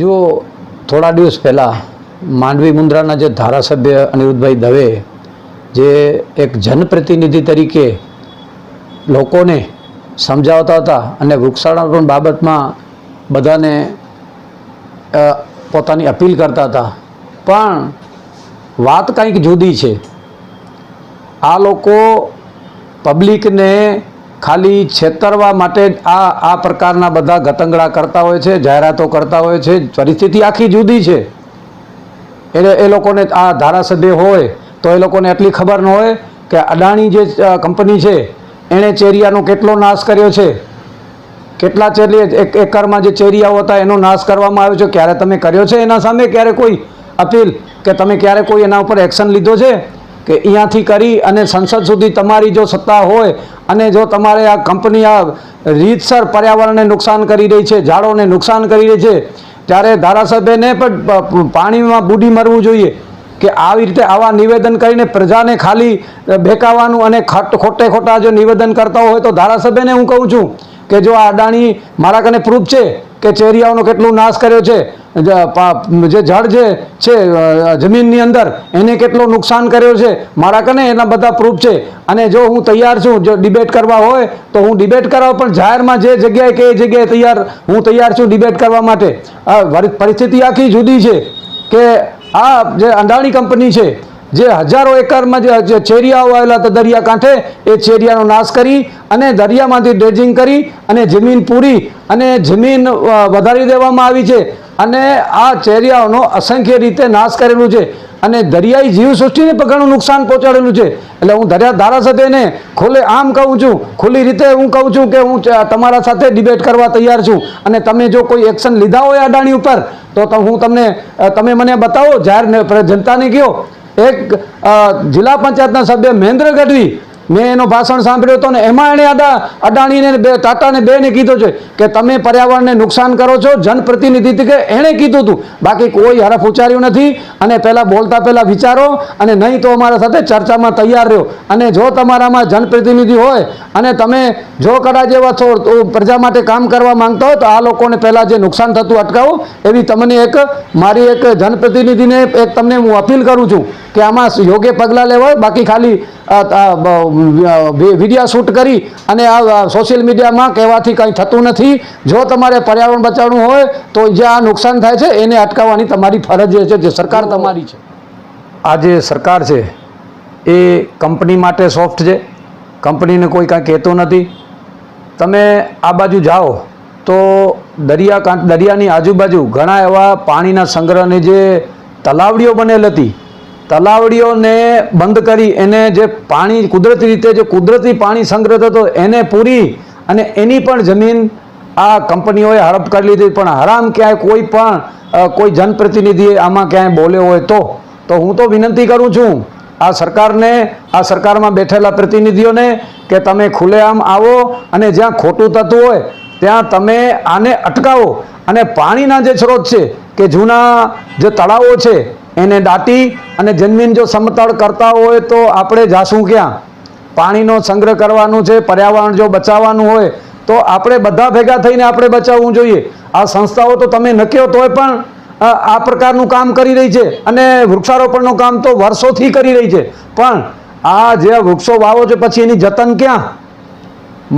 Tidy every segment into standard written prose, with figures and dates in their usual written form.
જો થોડા દિવસ પહેલાં માંડવી મુન્દ્રાના જે ધારાસભ્ય અનિરુદ્ધભાઈ દવે જે એક જનપ્રતિનિધિ તરીકે લોકોને સમજાવતા હતા અને વૃક્ષારોપણ બાબતમાં બધાને પોતાની અપીલ કરતા હતા, પણ વાત કંઈક જુદી છે. આ લોકો પબ્લિકને ખાલી છેતરવા માટે આ પ્રકારના બધા ગતંગડા કરતા હોય છે, જાહેરાતો કરતા હોય છે. પરિસ્થિતિ આખી જુદી છે. એ લોકોને આ ધારાસભ્ય હોય તો એ લોકોને એટલી ખબર ન હોય કે અદાણી જે કંપની છે એણે ચેરિયાનો કેટલો નાશ કર્યો છે, કેટલા એક એકરમાં જે ચેરિયાઓ હતા એનો નાશ કરવામાં આવ્યો છે. ક્યારે તમે કર્યો છે એના સામે ક્યારે કોઈ અપીલ કે તમે ક્યારે કોઈ એના ઉપર એક્શન લીધો છે? કે અહીંયાથી કરી અને સંસદ સુધી તમારી જો સત્તા હોય અને જો તમારે આ કંપની આ રીતસર પર્યાવરણને નુકસાન કરી રહી છે, ઝાડોને નુકસાન કરી રહી છે, ત્યારે ધારાસભ્યને પણ પાણીમાં બુડી મરવું જોઈએ કે આવી રીતે આવા નિવેદન કરીને પ્રજાને ખાલી બેકાવાનું અને ખોટા જો નિવેદન કરતા હોય તો ધારાસભ્યને હું કહું છું કે જો આ અદાણી મારા કને પ્રૂફ છે કે ચેરિયાઓનો કેટલો નાશ કર્યો છે, જે જળ છે જમીનની અંદર એને કેટલો નુકસાન કર્યો છે, મારા કને એના બધા પ્રૂફ છે. અને જો હું તૈયાર છું, જો ડિબેટ કરવા હોય તો હું ડિબેટ કરવા, પણ જાહેરમાં જે જગ્યાએ કે એ જગ્યાએ હું તૈયાર છું ડિબેટ કરવા માટે. પરિસ્થિતિ આખી જુદી છે કે આ જે અદાણી કંપની છે જે હજારો એકરમાં જે ચેરિયાઓ આવેલા હતા દરિયા કાંઠે, એ ચેરિયાનો નાશ કરી અને દરિયામાંથી ડ્રેજિંગ કરી અને જમીન પૂરી અને જમીન વધારી દેવામાં આવી છે અને આ ચેરિયાઓનો અસંખ્ય રીતે નાશ કરેલું છે અને દરિયાઈ જીવસૃષ્ટિને પણ ઘણું નુકસાન પહોંચાડેલું છે. એટલે હું ધારાસભ્યને ખુલ્લે આમ કહું છું, ખુલ્લી રીતે હું કહું છું કે હું તમારા સાથે ડિબેટ કરવા તૈયાર છું. અને તમે જો કોઈ એક્શન લીધા હોય અદાણી ઉપર તો હું તમે મને બતાવો, જાહેર જનતાને કહો. એક જિલ્લા પંચાયતના સભ્ય મહેન્દ્ર ગઢવી, મેં એનો ભાષણ સાંભળ્યો હતો ને એમાં એણે અદાણીને ટાટાને બેને કીધું છે કે તમે પર્યાવરણને નુકસાન કરો છો, જનપ્રતિનિધિ તરીકે એણે કીધું હતું. બાકી કોઈ હરફ ઉચ્ચાર્યું નથી. અને પહેલાં બોલતા પહેલાં વિચારો અને નહીં તો અમારા સાથે ચર્ચામાં તૈયાર રહ્યો. અને જો તમારામાં જનપ્રતિનિધિ હોય અને તમે જો કદાચ એવા છો તો પ્રજા માટે કામ કરવા માંગતા હોય તો આ લોકોને પહેલાં જે નુકસાન થતું અટકાવો, એવી તમને મારી એક જનપ્રતિનિધિને તમને હું અપીલ કરું છું કે આમાં યોગ્ય પગલાં લેવાય. બાકી ખાલી વિડીયો શૂટ કરી અને આ સોશિયલ મીડિયામાં કહેવાથી કંઈ થતું નથી. જો તમારે પર્યાવરણ બચાવવું હોય તો જે આ નુકસાન થાય છે એને અટકાવવાની તમારી ફરજ છે, જે સરકાર તમારી છે. આ જે સરકાર છે એ કંપની માટે સોફ્ટ છે, કંપનીને કોઈ કાંઈ કહેતું નથી. તમે આ બાજુ જાઓ તો દરિયાની આજુબાજુ ઘણા એવા પાણીના સંગ્રહની જે તલાવડીઓ બનેલ હતી, તલાવડીઓને બંધ કરી એને જે પાણી કુદરતી રીતે જે કુદરતી પાણી સંગ્રહ થતો એને પૂરી અને એની પણ જમીન આ કંપનીઓએ હડપ કરી લીધી. પણ હરામ ક્યાંય કોઈ જનપ્રતિનિધિએ આમાં ક્યાંય બોલ્યો હોય તો હું તો વિનંતી કરું છું આ સરકારને, આ સરકારમાં બેઠેલા પ્રતિનિધિઓને કે તમે ખુલ્લેઆમ આવો અને જ્યાં ખોટું થતું હોય ત્યાં તમે આને અટકાવો. અને પાણીના જે સ્ત્રોત છે કે જૂના જે તળાવો છે એને દાટી અને જમીન જો સમતળ કરતા હોય તો આપણે જાશું ક્યાં? પાણીનો સંગ્રહ કરવાનું છે, પર્યાવરણ જો બચાવવાનું હોય તો આપણે બધા ભેગા થઈને આપણે બચાવવું જોઈએ. આ સંસ્થાઓ તો તમે નક્યો તોય પણ આ પ્રકારનું કામ કરી રહી છે અને વૃક્ષારોપણનું કામ તો વર્ષોથી કરી રહી છે. પણ આ જે વૃક્ષો વાવો છો પછી એની જતન ક્યાં?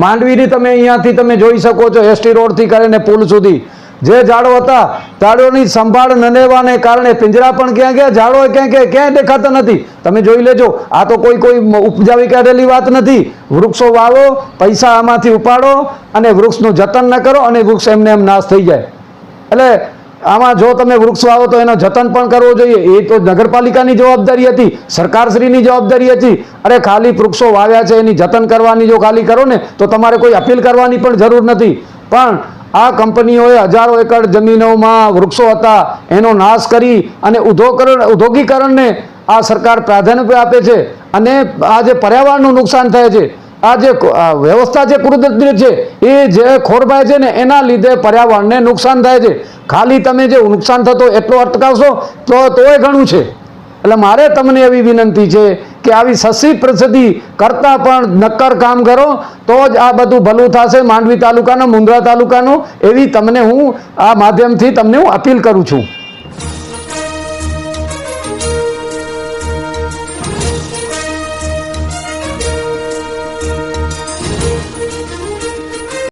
માંડવીની તમે અહીંયાથી તમે જોઈ શકો છો, એસટી રોડથી કરીને પુલ સુધી જે ઝાડો હતા, ઝાડોની સંભાળ ન લેવાને કારણે પિંજરા પણ ક્યાં ગયા, ઝાડો ક્યાંય દેખાતા નથી. તમે જોઈ લેજો. આ તો કોઈ ઉપજાવી કાઢેલી વાત નથી. વૃક્ષો વાવો, પૈસા આમાંથી ઉપાડો અને વૃક્ષનું જતન ન કરો અને વૃક્ષ એમને એમ નાશ થઈ જાય. એટલે આમાં જો તમે વૃક્ષ વાવો તો એનો જતન પણ કરવો જોઈએ. એ તો નગરપાલિકાની જવાબદારી હતી, સરકારશ્રીની જવાબદારી હતી. અરે ખાલી વૃક્ષો વાવ્યા છે એની જતન કરવાની જો ખાલી કરો ને તો તમારે કોઈ અપીલ કરવાની પણ જરૂર નથી. પણ આ કંપનીઓએ હજારો એકર જમીનોમાં વૃક્ષો હતા એનો નાશ કરી અને ઔદ્યોગિકરણને આ સરકાર પ્રાધાન્ય આપે છે અને આ જે પર્યાવરણનું નુકસાન થાય છે, આ જે વ્યવસ્થા જે કુદરતી છે એ જે ખોરવાય છે ને એના લીધે પર્યાવરણને નુકસાન થાય છે. ખાલી તમે જે નુકસાન થતો એટલો અટકાવશો તોય ઘણું છે. એટલે મારે તમને એવી વિનંતી છે કે આવી સસી પ્રસિદ્ધિ કરતાં પણ નક્કર કામ કરો તો જ આ બધું ભલું થશે માંડવી તાલુકાનું, મુન્દ્રા તાલુકાનું, એવી તમને હું આ માધ્યમથી તમને હું અપીલ કરું છું.